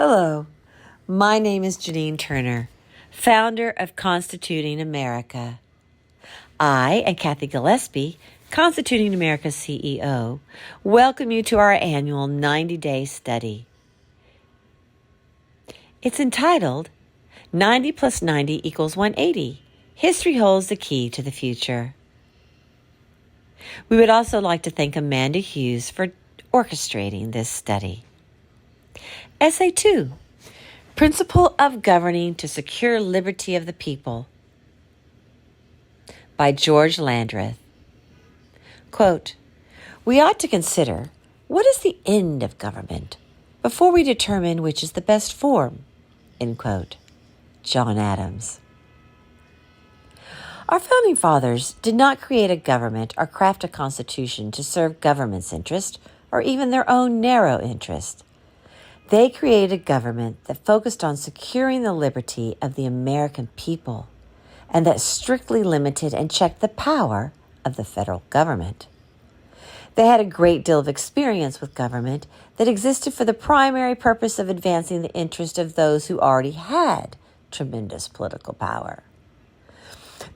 Hello, my name is Janine Turner, founder of Constituting America. I and Kathy Gillespie, Constituting America's CEO, welcome you to our annual 90-day study. It's entitled 90 plus 90 equals 180. History holds the key to the future. We would also like to thank Amanda Hughes for orchestrating this study. Essay 2, Principle of Governing to Secure Liberty of the People, by George Landreth. Quote, "We ought to consider what is the end of government before we determine which is the best form." End quote. John Adams. Our founding fathers did not create a government or craft a constitution to serve government's interest or even their own narrow interest. They created a government that focused on securing the liberty of the American people and that strictly limited and checked the power of the federal government. They had a great deal of experience with government that existed for the primary purpose of advancing the interest of those who already had tremendous political power.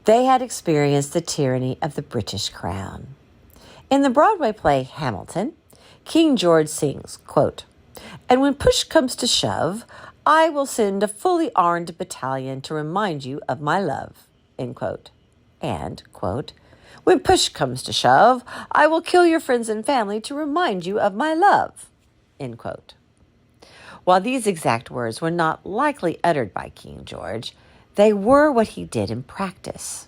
They had experienced the tyranny of the British Crown. In the Broadway play Hamilton, King George sings, quote, "And when push comes to shove, I will send a fully armed battalion to remind you of my love," end quote. And, quote, "When push comes to shove, I will kill your friends and family to remind you of my love," end quote. While these exact words were not likely uttered by King George, they were what he did in practice.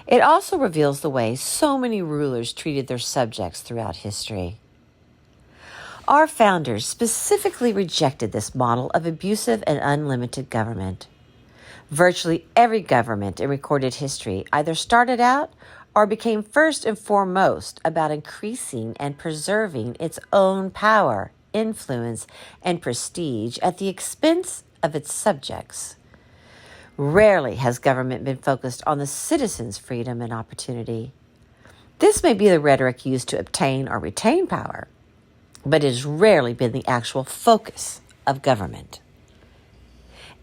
It also reveals the way so many rulers treated their subjects throughout history. Our founders specifically rejected this model of abusive and unlimited government. Virtually every government in recorded history either started out or became first and foremost about increasing and preserving its own power, influence, and prestige at the expense of its subjects. Rarely has government been focused on the citizens' freedom and opportunity. This may be the rhetoric used to obtain or retain power, but it has rarely been the actual focus of government.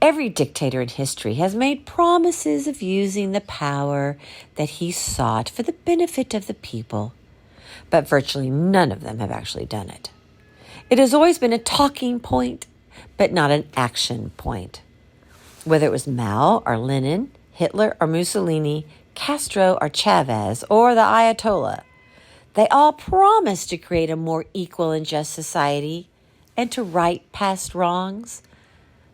Every dictator in history has made promises of using the power that he sought for the benefit of the people, but virtually none of them have actually done it. It has always been a talking point, but not an action point. Whether it was Mao or Lenin, Hitler or Mussolini, Castro or Chavez, or the Ayatollah, they all promised to create a more equal and just society and to right past wrongs.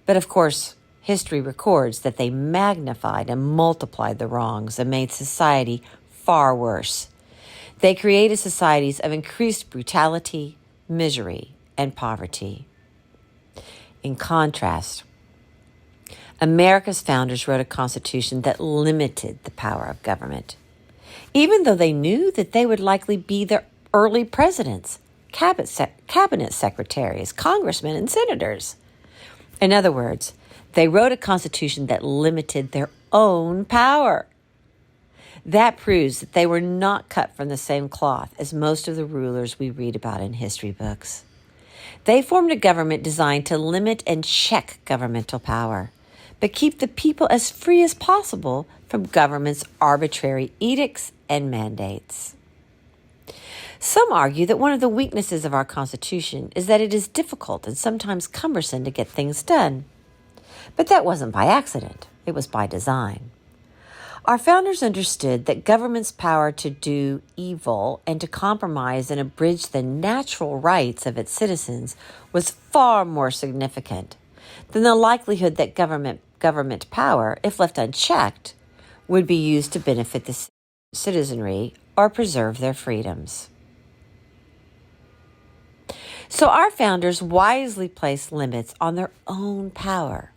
But of course, history records that they magnified and multiplied the wrongs and made society far worse. They created societies of increased brutality, misery, and poverty. In contrast, America's founders wrote a constitution that limited the power of government, even though they knew that they would likely be the early presidents, cabinet secretaries, congressmen, and senators. In other words, they wrote a constitution that limited their own power. That proves that they were not cut from the same cloth as most of the rulers we read about in history books. They formed a government designed to limit and check governmental power, but keep the people as free as possible from government's arbitrary edicts and mandates. Some argue that one of the weaknesses of our Constitution is that it is difficult and sometimes cumbersome to get things done. But that wasn't by accident. It was by design. Our founders understood that government's power to do evil and to compromise and abridge the natural rights of its citizens was far more significant than the likelihood that government power, if left unchecked, would be used to benefit the citizenry or preserve their freedoms. So our founders wisely placed limits on their own power.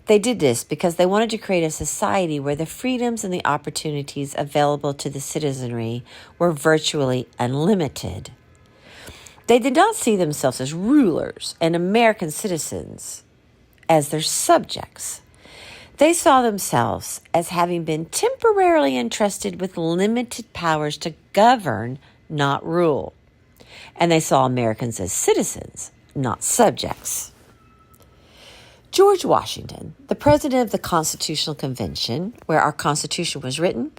They did this because they wanted to create a society where the freedoms and the opportunities available to the citizenry were virtually unlimited. They did not see themselves as rulers and American citizens as their subjects. They saw themselves as having been temporarily entrusted with limited powers to govern, not rule. And they saw Americans as citizens, not subjects. George Washington, the president of the Constitutional Convention, where our Constitution was written,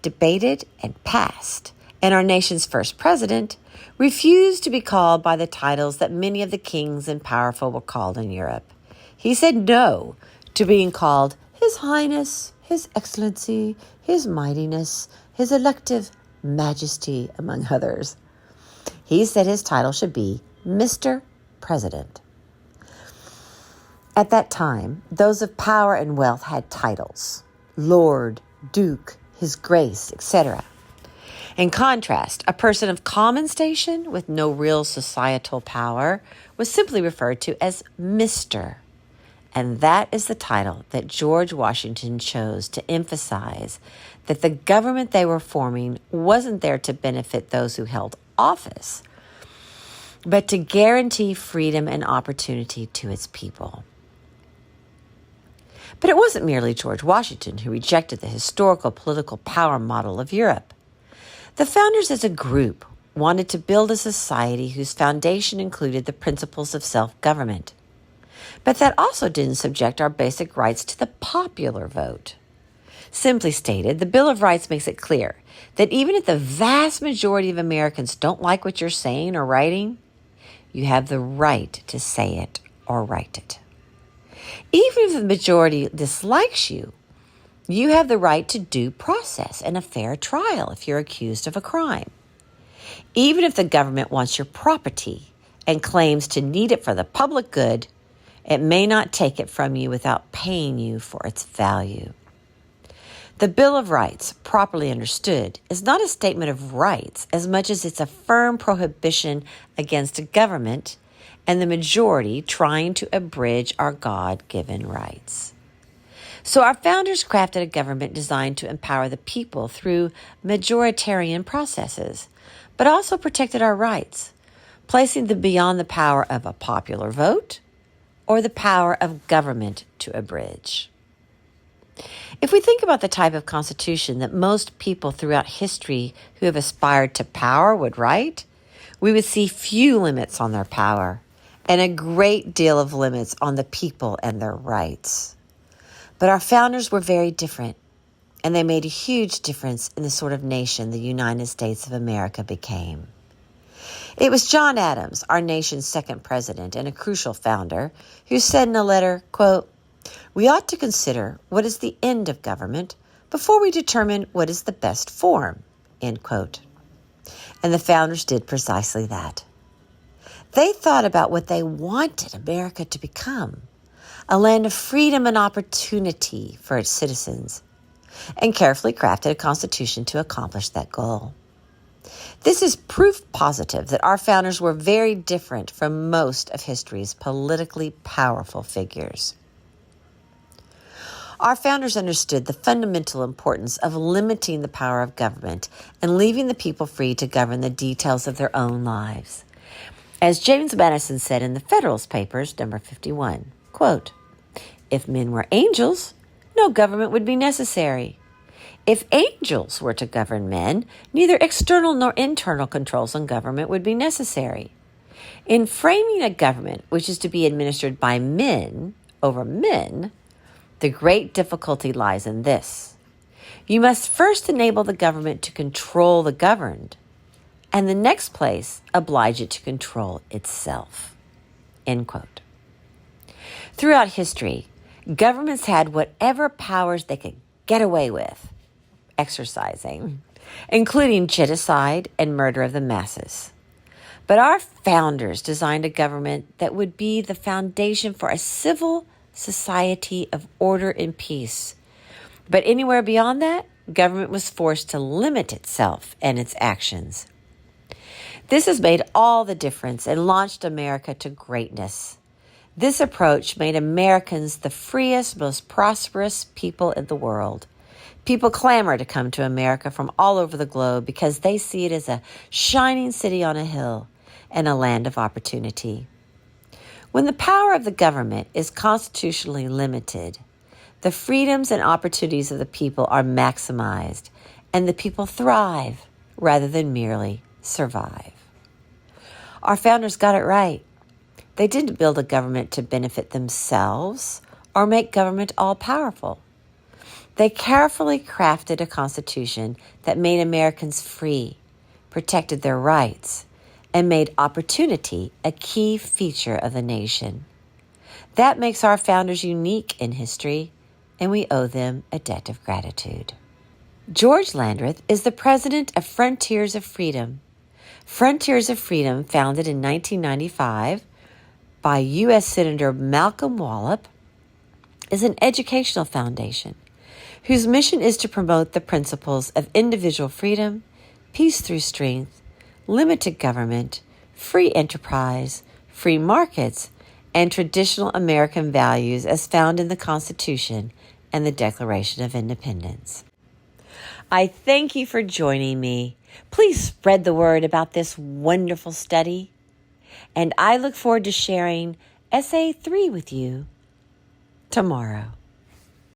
debated, and passed, and our nation's first president, refused to be called by the titles that many of the kings and powerful were called in Europe. He said no to being called His Highness, His Excellency, His Mightiness, His Elective Majesty, among others. He said his title should be Mr. President. At that time, those of power and wealth had titles: Lord, Duke, His Grace, etc. In contrast, a person of common station with no real societal power was simply referred to as Mr. And that is the title that George Washington chose to emphasize that the government they were forming wasn't there to benefit those who held office, but to guarantee freedom and opportunity to its people. But it wasn't merely George Washington who rejected the historical political power model of Europe. The founders as a group wanted to build a society whose foundation included the principles of self-government. But that also didn't subject our basic rights to the popular vote. Simply stated, the Bill of Rights makes it clear that even if the vast majority of Americans don't like what you're saying or writing, you have the right to say it or write it. Even if the majority dislikes you, you have the right to due process and a fair trial if you're accused of a crime. Even if the government wants your property and claims to need it for the public good, it may not take it from you without paying you for its value. The Bill of Rights, properly understood, is not a statement of rights as much as it's a firm prohibition against a government and the majority trying to abridge our God-given rights. So our founders crafted a government designed to empower the people through majoritarian processes, but also protected our rights, placing them beyond the power of a popular vote or the power of government to abridge. If we think about the type of constitution that most people throughout history who have aspired to power would write, we would see few limits on their power and a great deal of limits on the people and their rights. But our founders were very different, and they made a huge difference in the sort of nation the United States of America became. It was John Adams, our nation's second president and a crucial founder, who said in a letter, quote, "We ought to consider what is the end of government before we determine what is the best form," end quote. And the founders did precisely that. They thought about what they wanted America to become, a land of freedom and opportunity for its citizens, and carefully crafted a constitution to accomplish that goal. This is proof positive that our founders were very different from most of history's politically powerful figures. Our founders understood the fundamental importance of limiting the power of government and leaving the people free to govern the details of their own lives. As James Madison said in the Federalist Papers, number 51, quote, "If men were angels, no government would be necessary. If angels were to govern men, neither external nor internal controls on government would be necessary. In framing a government which is to be administered by men over men, the great difficulty lies in this. You must first enable the government to control the governed, and the next place oblige it to control itself." End quote. Throughout history, governments had whatever powers they could get away with exercising, including genocide and murder of the masses. But our founders designed a government that would be the foundation for a civil society of order and peace. But anywhere beyond that, government was forced to limit itself and its actions. This has made all the difference and launched America to greatness. This approach made Americans the freest, most prosperous people in the world. People clamor to come to America from all over the globe because they see it as a shining city on a hill and a land of opportunity. When the power of the government is constitutionally limited, the freedoms and opportunities of the people are maximized, and the people thrive rather than merely survive. Our founders got it right. They didn't build a government to benefit themselves or make government all-powerful. They carefully crafted a constitution that made Americans free, protected their rights, and made opportunity a key feature of the nation. That makes our founders unique in history, and we owe them a debt of gratitude. George Landreth is the president of Frontiers of Freedom. Frontiers of Freedom, founded in 1995 by U.S. Senator Malcolm Wallop, is an educational foundation whose mission is to promote the principles of individual freedom, peace through strength, limited government, free enterprise, free markets, and traditional American values as found in the Constitution and the Declaration of Independence. I thank you for joining me. Please spread the word about this wonderful study, and I look forward to sharing Essay 3 with you tomorrow.